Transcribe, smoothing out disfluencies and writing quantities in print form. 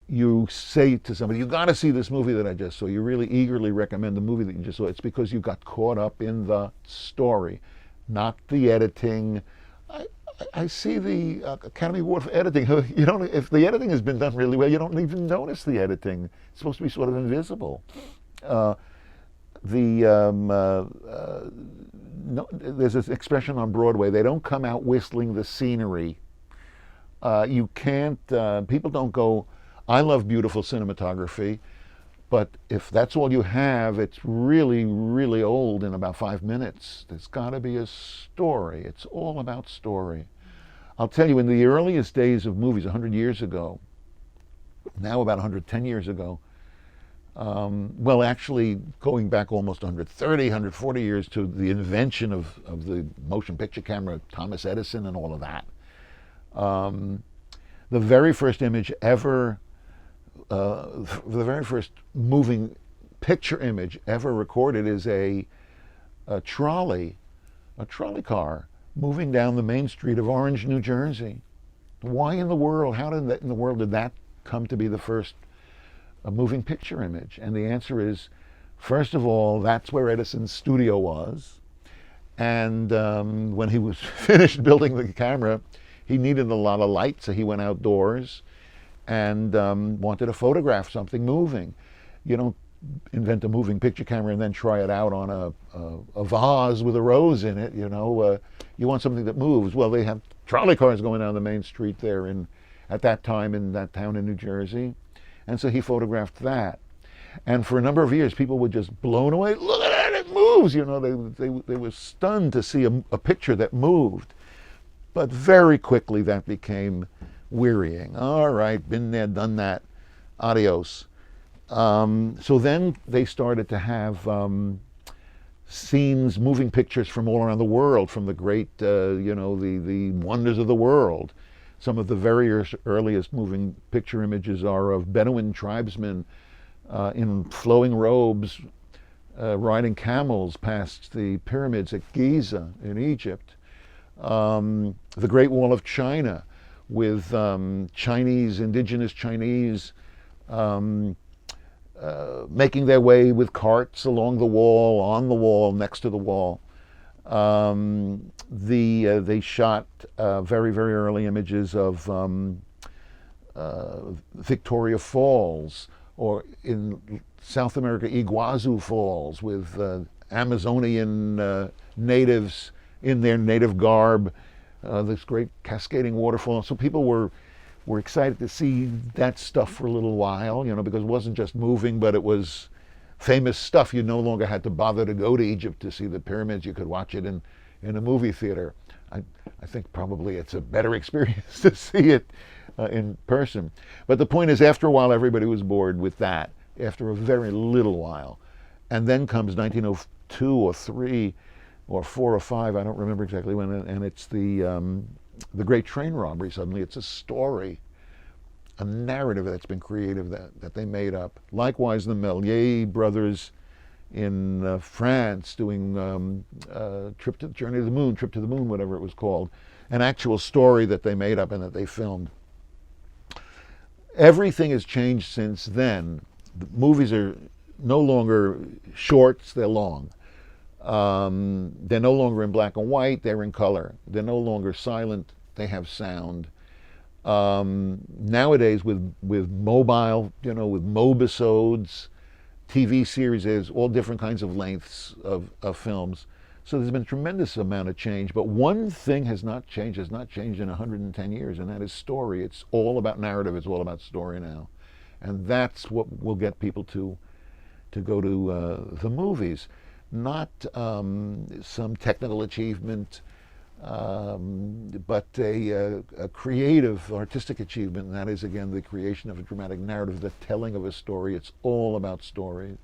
you say to somebody, you got to see this movie that I just saw. You really eagerly recommend the movie that you just saw. It's because you got caught up in the story, not the editing. I see the Academy Award for editing. You don't. If the editing has been done really well, you don't even notice the editing. It's supposed to be sort of invisible. Uh, no, there's this expression on Broadway: they don't come out whistling the scenery. You can't. People don't go. I love beautiful cinematography, but if that's all you have, it's really, really old in about 5 minutes. There's got to be a story. It's all about story. I'll tell you, in the earliest days of movies, 100 years ago, now about 110 years ago, well, actually going back almost 130, 140 years to the invention of the motion picture camera, Thomas Edison and all of that. The very first image ever, the very first moving picture image ever recorded is a trolley car moving down the main street of Orange, New Jersey. Why in the world, how in the world did that come to be the first moving picture image? And the answer is, first of all, that's where Edison's studio was. And when he was finished building the camera, he needed a lot of light, so he went outdoors and wanted to photograph something moving. You don't invent a moving picture camera and then try it out on a vase with a rose in it, you know. You want something that moves. Well, they have trolley cars going down the main street there at that time in that town in New Jersey. And so he photographed that. And for a number of years, people were just blown away. Look at that, it moves! You know, they were stunned to see a picture that moved. But very quickly that became wearying. All right, been there, done that. Adios. So then they started to have scenes, moving pictures from all around the world, from the great, you know, the wonders of the world. Some of the very earliest moving picture images are of Bedouin tribesmen in flowing robes, riding camels past the pyramids at Giza in Egypt. The Great Wall of China with indigenous Chinese making their way with carts along the wall, on the wall, next to the wall. They shot very, very early images of Victoria Falls, or in South America, Iguazu Falls, with Amazonian natives in their native garb, this great cascading waterfall. So people were excited to see that stuff for a little while, you know, because it wasn't just moving, but it was famous stuff. You no longer had to bother to go to Egypt to see the pyramids. You could watch it in a movie theater. I think probably it's a better experience to see it in person. But the point is, after a while, everybody was bored with that, after a very little while. And then comes 1902 or 3 or 4 or 5, I don't remember exactly when, and it's the great train robbery. Suddenly it's a story, a narrative that's been created that they made up. Likewise, the Méliès brothers in France doing Trip to the Moon, whatever it was called, an actual story that they made up and that they filmed. Everything has changed since then. The movies are no longer shorts, they're long. They're no longer in black and white, they're in color. They're no longer silent, they have sound. Nowadays with mobile, you know, with mobisodes, TV series, there's all different kinds of lengths of films. So there's been a tremendous amount of change, but one thing has not changed in 110 years, and that is story. It's all about narrative, it's all about story now. And that's what will get people to go to the movies. Not some technical achievement, but a creative, artistic achievement, and that is, again, the creation of a dramatic narrative, the telling of a story. It's all about story.